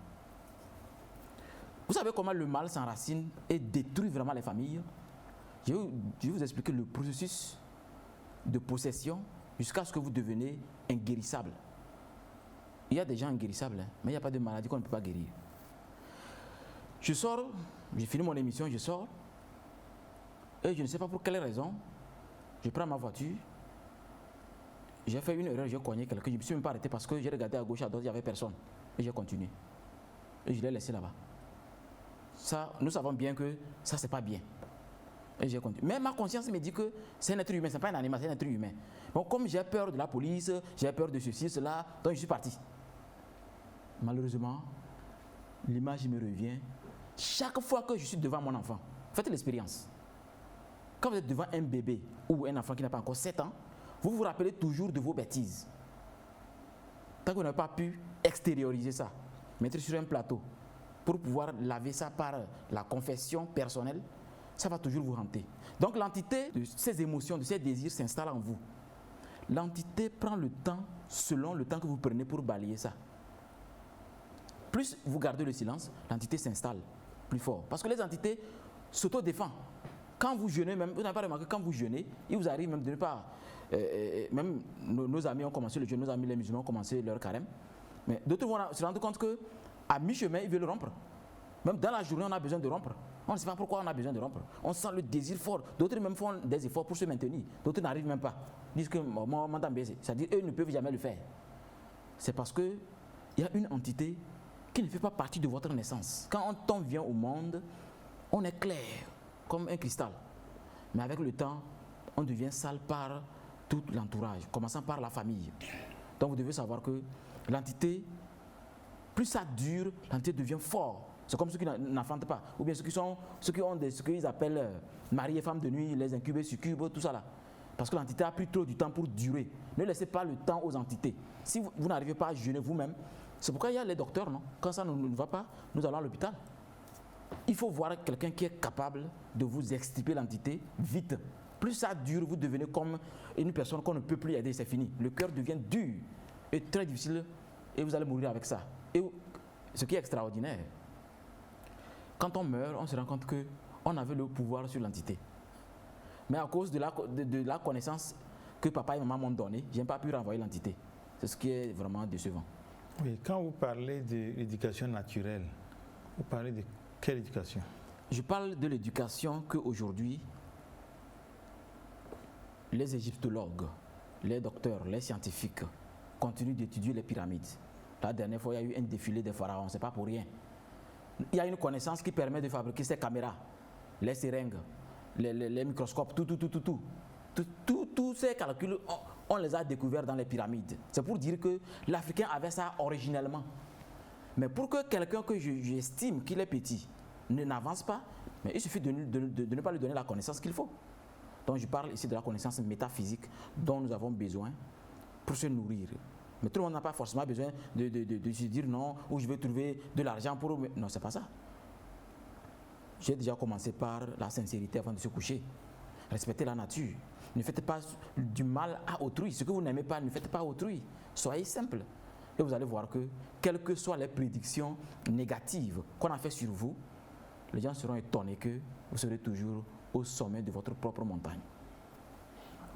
B: Vous savez comment le mal s'enracine et détruit vraiment les familles? Je vais vous expliquer le processus de possession jusqu'à ce que vous deveniez inguérissable. Il y a des gens inguérissables, hein, mais il n'y a pas de maladie qu'on ne peut pas guérir. Je sors, j'ai fini mon émission, je sors, et je ne sais pas pour quelle raison, je prends ma voiture, j'ai fait une erreur, j'ai cogné quelqu'un, je ne me suis même pas arrêté parce que j'ai regardé à gauche, à droite, il n'y avait personne. Et j'ai continué. Et je l'ai laissé là-bas. Ça, nous savons bien que ça, c'est pas bien. Et j'ai continué. Mais ma conscience me dit que c'est un être humain, ce n'est pas un animal, c'est un être humain. Bon, comme j'ai peur de la police, j'ai peur de ceci, cela, donc je suis parti. Malheureusement, l'image me revient. Chaque fois que je suis devant mon enfant, faites l'expérience. Quand vous êtes devant un bébé ou un enfant qui n'a pas encore 7 ans, vous vous rappelez toujours de vos bêtises. Tant que vous n'avez pas pu extérioriser ça, mettre sur un plateau, pour pouvoir laver ça par la confession personnelle, ça va toujours vous hanter. Donc l'entité de ces émotions, de ces désirs s'installe en vous. L'entité prend le temps selon le temps que vous prenez pour balayer ça. Plus vous gardez le silence, l'entité s'installe plus fort. Parce que les entités s'autodéfendent. Quand vous jeûnez, même, vous n'avez pas remarqué, quand vous jeûnez, il vous arrive même de ne pas... même nos amis ont commencé le jeûne, nos amis les musulmans ont commencé leur carême. Mais d'autres vont se rendre compte qu'à mi-chemin, ils veulent rompre. Même dans la journée, on a besoin de rompre. On ne sait pas pourquoi on a besoin de rompre. On sent le désir fort. D'autres même font des efforts pour se maintenir. D'autres n'arrivent même pas. Ils disent que moi, c'est-à-dire eux ne peuvent jamais le faire. C'est parce qu'il y a une entité qui ne fait pas partie de votre naissance. Quand on vient au monde, on est clair, comme un cristal. Mais avec le temps, on devient sale par tout l'entourage, commençant par la famille. Donc vous devez savoir que l'entité, plus ça dure, l'entité devient fort. C'est comme ceux qui n'enfantent pas, ou bien ceux qui ont ce qu'ils appellent mari et femme de nuit, les incubés, succubes, tout ça là. Parce que l'entité a pris trop du temps pour durer. Ne laissez pas le temps aux entités. Si vous n'arrivez pas à jeûner vous-même, c'est pourquoi il y a les docteurs, non? Quand ça ne va pas, nous allons à l'hôpital. Il faut voir quelqu'un qui est capable de vous extirper l'entité vite. Plus ça dure, vous devenez comme une personne qu'on ne peut plus aider, c'est fini. Le cœur devient dur et très difficile et vous allez mourir avec ça. Et ce qui est extraordinaire, quand on meurt, on se rend compte qu'on avait le pouvoir sur l'entité. Mais à cause de la connaissance que papa et maman m'ont donnée, je n'ai pas pu renvoyer l'entité. C'est ce qui est vraiment décevant.
A: Oui, quand vous parlez de l'éducation naturelle, vous parlez de quelle éducation?
B: Je parle de l'éducation qu'aujourd'hui, les égyptologues, les docteurs, les scientifiques continuent d'étudier les pyramides. La dernière fois, il y a eu un défilé des pharaons, c'est pas pour rien. Il y a une connaissance qui permet de fabriquer ces caméras, les seringues, les microscopes, tous ces calculs, on les a découverts dans les pyramides. C'est pour dire que l'Africain avait ça originellement. Mais pour que quelqu'un que j'estime qu'il est petit n'avance pas, mais il suffit de ne pas lui donner la connaissance qu'il faut. Donc je parle ici de la connaissance métaphysique dont nous avons besoin pour se nourrir. Mais tout le monde n'a pas forcément besoin de se dire non, ou je vais trouver de l'argent pour... Non, c'est pas ça. J'ai déjà commencé par la sincérité avant de se coucher. Respectez la nature. Ne faites pas du mal à autrui. Ce que vous n'aimez pas, ne faites pas à autrui. Soyez simple. Et vous allez voir que, quelles que soient les prédictions négatives qu'on a fait sur vous, les gens seront étonnés que vous serez toujours au sommet de votre propre montagne.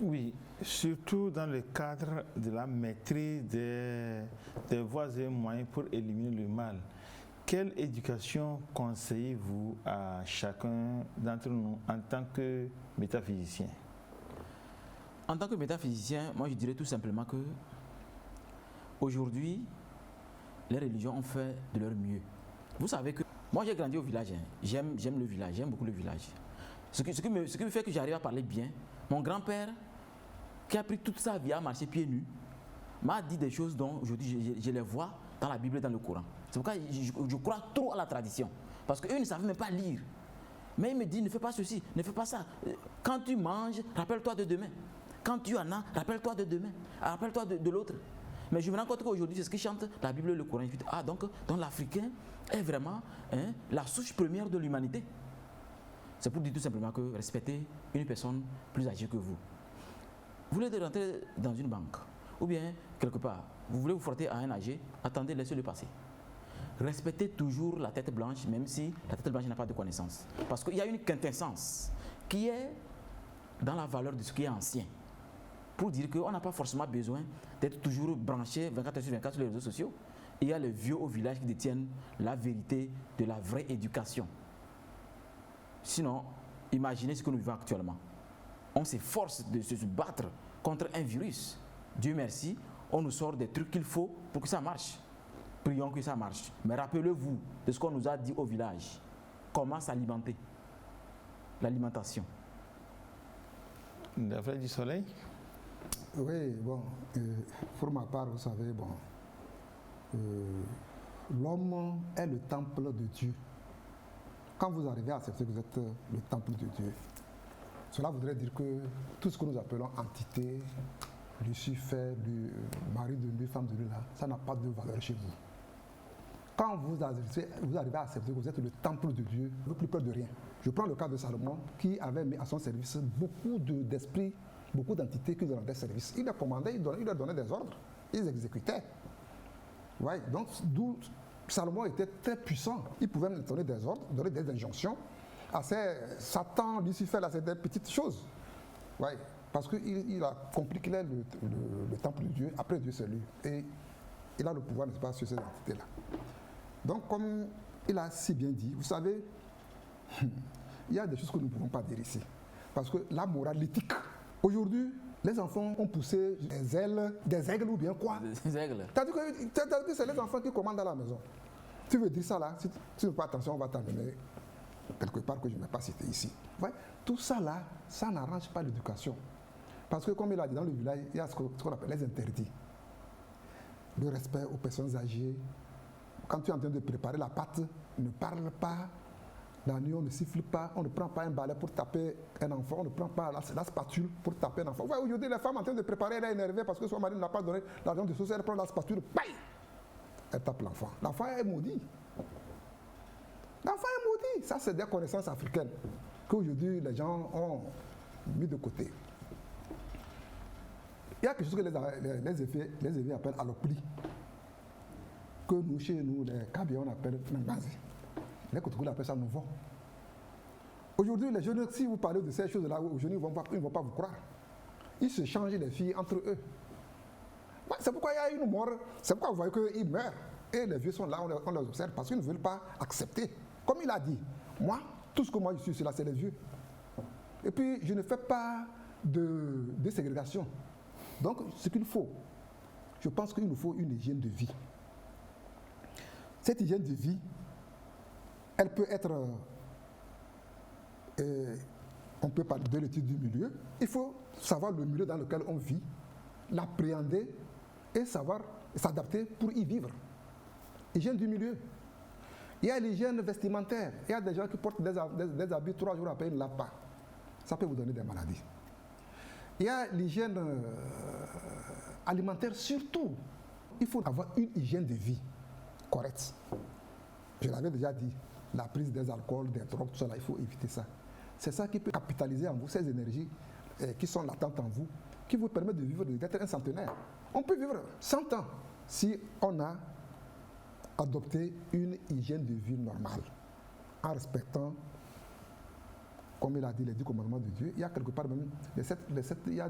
A: Oui, surtout dans le cadre de la maîtrise des voies et moyens pour éliminer le mal. Quelle éducation conseillez-vous à chacun d'entre nous en tant que métaphysicien?
B: En tant que métaphysicien, moi je dirais tout simplement que aujourd'hui, les religions ont fait de leur mieux. Vous savez que moi j'ai grandi au village, j'aime le village, j'aime beaucoup le village. Ce qui me fait que j'arrive à parler bien, mon grand-père, qui a pris toute sa vie à marcher pieds nus, m'a dit des choses dont aujourd'hui je les vois dans la Bible et dans le Coran. C'est pourquoi je crois trop à la tradition. Parce qu'eux ne savent même pas lire. Mais il me dit, ne fais pas ceci, ne fais pas ça. Quand tu manges, rappelle-toi de demain. Quand tu en as, rappelle-toi de demain. Rappelle-toi de l'autre. Mais je me rends compte qu'aujourd'hui, c'est ce qu'ils chantent, la Bible et le Coran. Ah, donc l'Africain est vraiment la souche première de l'humanité. C'est pour dire tout simplement que respectez une personne plus âgée que vous. Vous voulez rentrer dans une banque, ou bien quelque part, vous voulez vous frotter à un âgé, attendez, laissez-le passer. Respectez toujours la tête blanche, même si la tête blanche n'a pas de connaissance. Parce qu'il y a une quintessence qui est dans la valeur de ce qui est ancien. Pour dire qu'on n'a pas forcément besoin d'être toujours branché 24h/24 sur les réseaux sociaux. Il y a les vieux au village qui détiennent la vérité de la vraie éducation. Sinon, imaginez ce que nous vivons actuellement. On s'efforce de se battre contre un virus. Dieu merci, on nous sort des trucs qu'il faut pour que ça marche. Prions que ça marche. Mais rappelez-vous de ce qu'on nous a dit au village. Comment s'alimenter? L'alimentation.
A: D'après du soleil?
C: Oui, bon, pour ma part, vous savez, bon, l'homme est le temple de Dieu. Quand vous arrivez à accepter que vous êtes le temple de Dieu, cela voudrait dire que tout ce que nous appelons entité, Lucifer, mari de lui, femme de lui, là, ça n'a pas de valeur chez vous. Quand vous arrivez à accepter que vous êtes le temple de Dieu, vous n'avez plus peur de rien. Je prends le cas de Salomon qui avait mis à son service beaucoup d'esprits, beaucoup d'entités qui lui rendaient service. Il les commandait, il leur donnait des ordres, ils exécutaient. Ouais, donc d'où Salomon était très puissant. Il pouvait même donner des ordres, donner des injonctions. À Satan, Lucifer, là, c'est des petites choses. Ouais, parce qu'il a compris qu'il est le temple de Dieu, après Dieu c'est lui. Et il a le pouvoir, n'est-ce pas, sur ces entités-là. Donc, comme il a si bien dit, vous savez, il y a des choses que nous ne pouvons pas dire ici. Parce que la morale, l'éthique, aujourd'hui, les enfants ont poussé des aigles ou bien quoi?
B: Des aigles.
C: C'est-à-dire que c'est les enfants qui commandent à la maison. Tu veux dire ça là, si tu ne fais pas attention, on va t'amener quelque part que je n'ai pas cité ici. Ouais, tout ça là, ça n'arrange pas l'éducation. Parce que comme il a dit dans le village, il y a ce qu'on appelle les interdits. Le respect aux personnes âgées. Quand tu es en train de préparer la pâte, ne parle pas. La nuit, on ne siffle pas, on ne prend pas un balai pour taper un enfant, on ne prend pas la spatule pour taper un enfant. Ouais, aujourd'hui, les femmes en train de préparer, elle est énervée parce que son mari n'a pas donné l'argent de sauce, elle prend la spatule, bye, elle tape l'enfant. L'enfant est maudit. L'enfant est maudit. Ça, c'est des connaissances africaines qu'aujourd'hui, les gens ont mis de côté. Il y a quelque chose que les évêques appellent alopli, que nous, chez nous, les Kabyles, on appelle nangazi. Les Koutougous appellent ça nouveau. Aujourd'hui, les jeunes, si vous parlez de ces choses-là, aujourd'hui, ils ne vont pas vous croire. Ils se changent les filles entre eux. Ouais, c'est pourquoi il y a une mort, c'est pourquoi vous voyez qu'ils meurent. Et les vieux sont là, on les observe, parce qu'ils ne veulent pas accepter. Comme il a dit, moi, tout ce que moi je suis, c'est les vieux. Et puis, je ne fais pas de ségrégation. Donc, ce qu'il faut, je pense qu'il nous faut une hygiène de vie. cette hygiène de vie, elle peut être, on peut parler de l'étude du milieu. Il faut savoir le milieu dans lequel on vit, l'appréhender et savoir s'adapter pour y vivre. Hygiène du milieu. Il y a l'hygiène vestimentaire. Il y a des gens qui portent des habits 3 jours après, ils ne lavent pas. Ça peut vous donner des maladies. Il y a l'hygiène alimentaire surtout. Il faut avoir une hygiène de vie correcte. Je l'avais déjà dit, la prise des alcools, des drogues, tout ça, là, il faut éviter ça. C'est ça qui peut capitaliser en vous ces énergies qui sont latentes en vous, qui vous permettent de vivre, d'être un centenaire. On peut vivre 100 ans si on a adopté une hygiène de vie normale, en respectant, comme il a dit, les 10 commandements de Dieu. Il y a quelque part même il y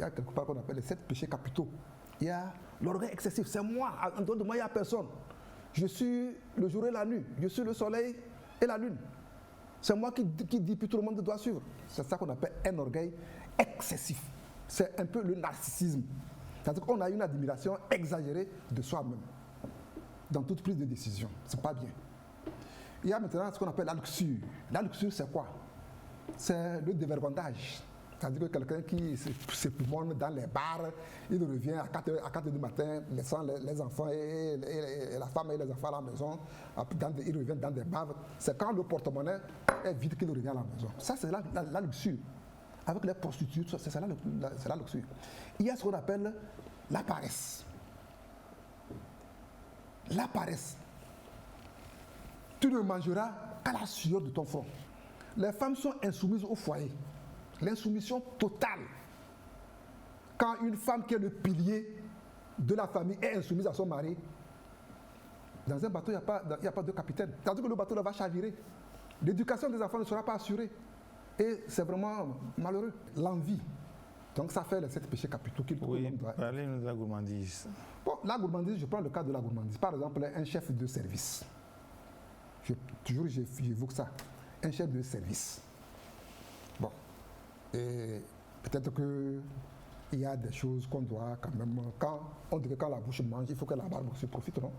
C: a quelque part qu'on appelle les 7 péchés capitaux. Il y a l'orgueil excessif, c'est moi, en dehors de moi il n'y a personne. Je suis le jour et la nuit, je suis le soleil et la lune. C'est moi qui dis puis tout le monde doit suivre. C'est ça qu'on appelle un orgueil excessif. C'est un peu le narcissisme. C'est-à-dire qu'on a une admiration exagérée de soi-même dans toute prise de décision. C'est pas bien. Il y a maintenant ce qu'on appelle la luxure. La luxure, c'est quoi? C'est le dévergondage. C'est-à-dire que quelqu'un qui se poumonne dans les bars, il revient à 4h du matin, laissant les enfants et la femme et les enfants à la maison, il revient dans des bars. C'est quand le porte-monnaie est vide qu'il revient à la maison. Ça, c'est la luxure. Avec les prostituées, c'est la luxure. Il y a ce qu'on appelle la paresse. La paresse. Tu ne mangeras qu'à la sueur de ton front. Les femmes sont insoumises au foyer. L'insoumission totale. Quand une femme qui est le pilier de la famille est insoumise à son mari, dans un bateau, il n'y a pas de capitaine. C'est-à-dire que le bateau là, va chavirer. L'éducation des enfants ne sera pas assurée. Et c'est vraiment malheureux. L'envie. Donc ça fait les 7 péchés capitaux qu'il faut.
A: Oui, parlez-nous de la gourmandise.
C: Bon, la gourmandise, je prends le cas de la gourmandise. Par exemple, un chef de service. Toujours j'évoque ça. Un chef de service. Bon. Et peut-être qu'il y a des choses qu'on doit quand même... On dit que quand la bouche mange, il faut que la barbe se profite, non?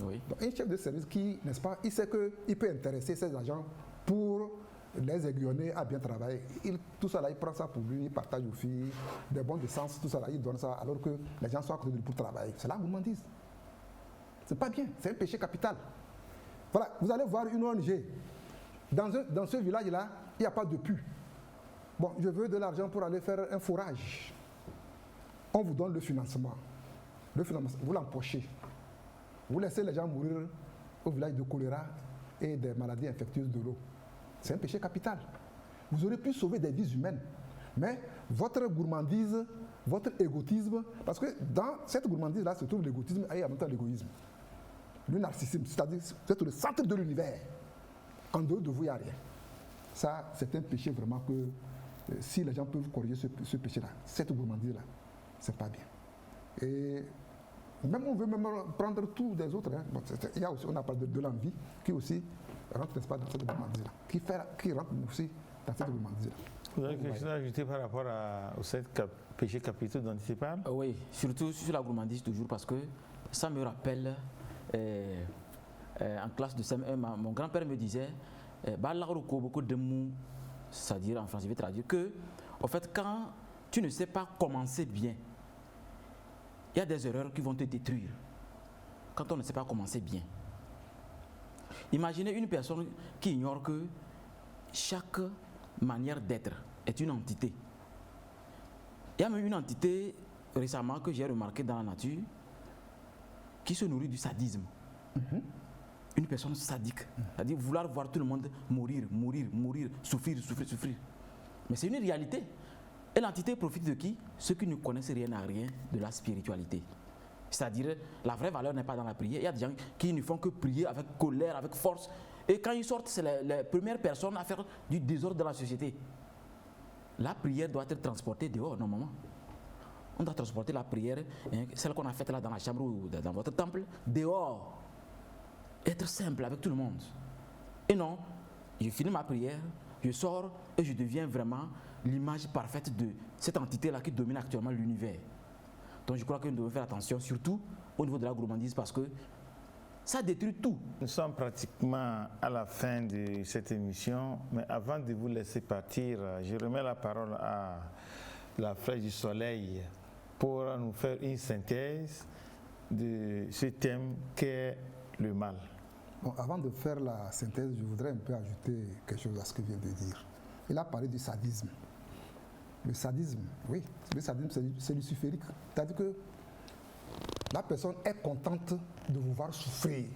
B: Oui.
C: Donc un chef de service qui, n'est-ce pas, il sait qu'il peut intéresser ses agents pour les aiguillonner à bien travailler. Tout ça là, il prend ça pour lui, il partage aux filles, des bons de sens, tout ça là, il donne ça alors que les gens sont à côté de lui pour travailler. C'est la gourmandise. C'est pas bien, c'est un péché capital. Voilà, vous allez voir une ONG. Dans ce village-là, il n'y a pas de puits. Bon, je veux de l'argent pour aller faire un forage. On vous donne le financement. Le financement, vous l'empochez. Vous laissez les gens mourir au village de choléra et des maladies infectieuses de l'eau. C'est un péché capital. Vous aurez pu sauver des vies humaines. Mais votre gourmandise, votre égotisme, parce que dans cette gourmandise-là se trouve l'égotisme et en même temps l'égoïsme. Le narcissisme, c'est-à-dire vous êtes le centre de l'univers. En dehors de vous, il n'y a rien. Ça, c'est un péché vraiment que si les gens peuvent corriger ce péché-là, cette gourmandise-là, c'est pas bien. Et même on veut même prendre tout des autres. Hein. Bon, il y a aussi, on a parlé de l'envie qui aussi rentre, n'est-ce pas, dans cette gourmandise-là, qui rentre aussi dans cette gourmandise-là.
A: Vous avez quelque chose à ajouter par rapport aux 7 péchés capitaux dont tu parles?
B: Oui, surtout sur la gourmandise toujours parce que ça me rappelle en classe de CM1, mon grand-père me disait c'est-à-dire en français, je vais traduire que, en fait, quand tu ne sais pas commencer bien, il y a des erreurs qui vont te détruire. Quand on ne sait pas commencer bien. Imaginez une personne qui ignore que chaque manière d'être est une entité. Il y a même une entité récemment que j'ai remarqué dans la nature qui se nourrit du sadisme. Une personne sadique, c'est-à-dire vouloir voir tout le monde mourir, souffrir. Mais c'est une réalité. Et l'entité profite de qui? Ceux qui ne connaissent rien à rien de la spiritualité. C'est-à-dire, la vraie valeur n'est pas dans la prière. Il y a des gens qui ne font que prier avec colère, avec force. Et quand ils sortent, c'est les premières personnes à faire du désordre dans la société. La prière doit être transportée dehors, normalement. On doit transporter la prière, celle qu'on a faite là dans la chambre ou dans votre temple, dehors. Être simple avec tout le monde. Et non, je finis ma prière, je sors et je deviens vraiment l'image parfaite de cette entité-là qui domine actuellement l'univers. Donc je crois que nous devons faire attention, surtout au niveau de la gourmandise, parce que Ça détruit tout.
A: Nous sommes pratiquement à la fin de cette émission, mais avant de vous laisser partir, je remets la parole à la Flèche du Soleil pour nous faire une synthèse de ce thème qu'est le mal.
C: Bon, avant de faire la synthèse, je voudrais un peu ajouter quelque chose à ce que vient de dire. Il a parlé du sadisme. Le sadisme, oui, le sadisme, c'est luciférique. C'est-à-dire que la personne est contente de vous voir souffrir.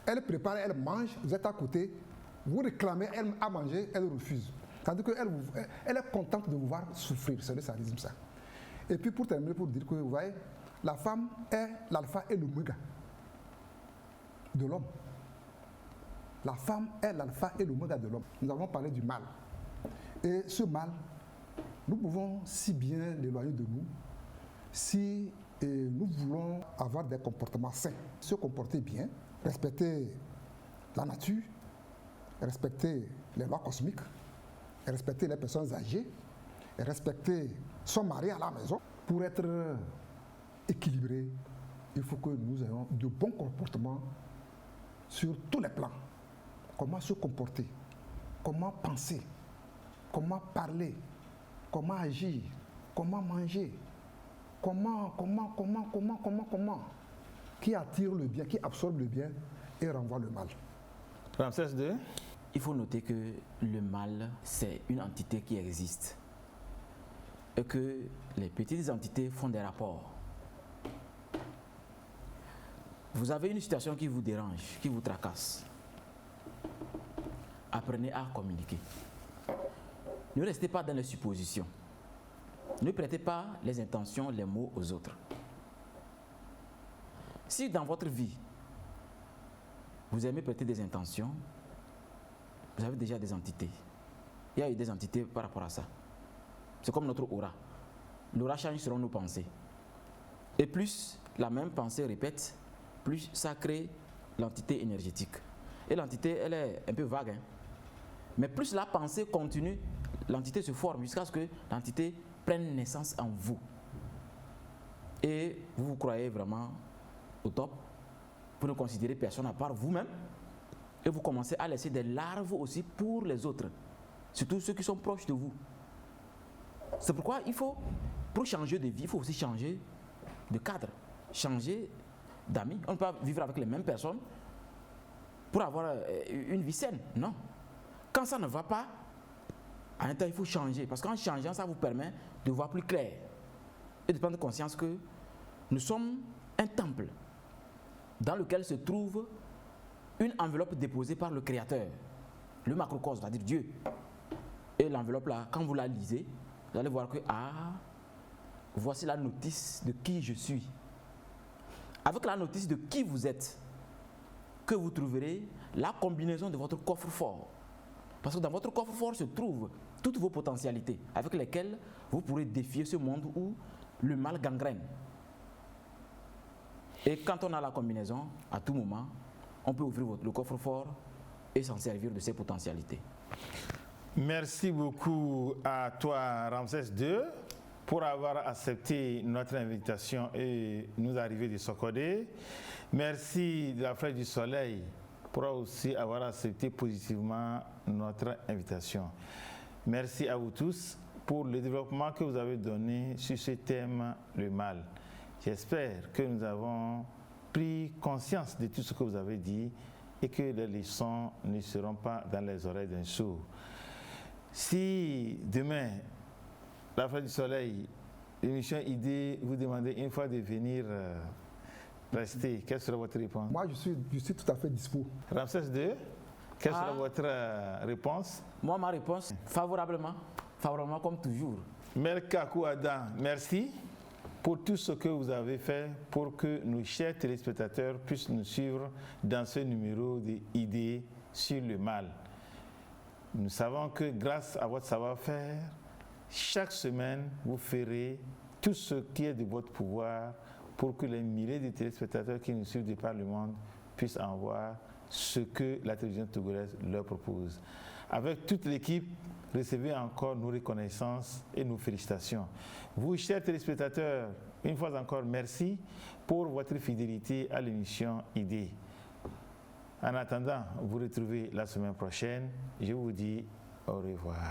C: Elle prépare, elle mange, vous êtes à côté, vous réclamez, elle a mangé, elle refuse. C'est-à-dire qu'elle est contente de vous voir souffrir, c'est le sadisme ça. Et puis pour terminer, pour dire que vous voyez, la femme est l'alpha et l'oméga de l'homme. La femme est l'alpha et l'oméga de l'homme. Nous avons parlé du mal. Et ce mal, nous pouvons si bien l'éloigner de nous si nous voulons avoir des comportements sains, se comporter bien, respecter la nature, respecter les lois cosmiques, respecter les personnes âgées, respecter son mari à la maison. Pour être équilibré, il faut que nous ayons de bons comportements sur tous les plans. Comment se comporter, comment penser, comment parler, comment agir, comment manger, comment, qui attire le bien, qui absorbe le bien et renvoie le mal.
A: Ramsès II.
B: Il faut noter que le mal, c'est une entité qui existe et que les petites entités font des rapports. Vous avez une situation qui vous dérange, qui vous tracasse. Apprenez à communiquer. Ne restez pas dans les suppositions. Ne prêtez pas les intentions, les mots aux autres. Si dans votre vie, vous aimez prêter des intentions, vous avez déjà des entités. Il y a eu des entités par rapport à ça. C'est comme notre aura. L'aura change selon nos pensées. Et plus la même pensée répète, plus ça crée l'entité énergétique. Et l'entité, elle est un peu vague. Hein? Mais plus la pensée continue, l'entité se forme jusqu'à ce que l'entité prenne naissance en vous. Et vous vous croyez vraiment au top. Vous ne considérez personne à part vous-même. Et vous commencez à laisser des larves aussi pour les autres. Surtout ceux qui sont proches de vous. C'est pourquoi il faut, pour changer de vie, il faut aussi changer de cadre. Changer d'amis. On ne peut pas vivre avec les mêmes personnes pour avoir une vie saine. Non. Quand ça ne va pas, en même temps, il faut changer. Parce qu'en changeant, ça vous permet de voir plus clair. Et de prendre conscience que nous sommes un temple dans lequel se trouve une enveloppe déposée par le Créateur, le macrocosme, c'est-à-dire Dieu. Et l'enveloppe là, quand vous la lisez, vous allez voir que, voici la notice de qui je suis. Avec la notice de qui vous êtes, que vous trouverez la combinaison de votre coffre-fort. Parce que dans votre coffre-fort se trouvent toutes vos potentialités avec lesquelles vous pourrez défier ce monde où le mal gangrène. Et quand on a la combinaison, à tout moment, on peut ouvrir le coffre-fort et s'en servir de ses potentialités.
A: Merci beaucoup à toi, Ramsès II, pour avoir accepté notre invitation et nous arriver de Sokodé. Merci de la Flèche du Soleil pour aussi avoir accepté positivement notre invitation. Merci à vous tous pour le développement que vous avez donné sur ce thème, le mal. J'espère que nous avons pris conscience de tout ce que vous avez dit et que les leçons ne seront pas dans les oreilles d'un sourd. Si demain, la Flèche du Soleil, l'émission Idée, vous demandez une fois de venir rester, quelle sera votre réponse?
C: Moi, je suis tout à fait dispo.
A: Ramsès II, quelle sera votre réponse?
B: Moi, ma réponse, favorablement comme toujours.
A: Merkakou Adam, merci pour tout ce que vous avez fait pour que nos chers téléspectateurs puissent nous suivre dans ce numéro d'idées sur le mal. Nous savons que grâce à votre savoir-faire, chaque semaine, vous ferez tout ce qui est de votre pouvoir pour que les milliers de téléspectateurs qui nous suivent de par le monde puissent en voir ce que la télévision togolaise leur propose. Avec toute l'équipe, recevez encore nos reconnaissances et nos félicitations. Vous, chers téléspectateurs, une fois encore, merci pour votre fidélité à l'émission Idée. En attendant, vous retrouvez la semaine prochaine. Je vous dis au revoir.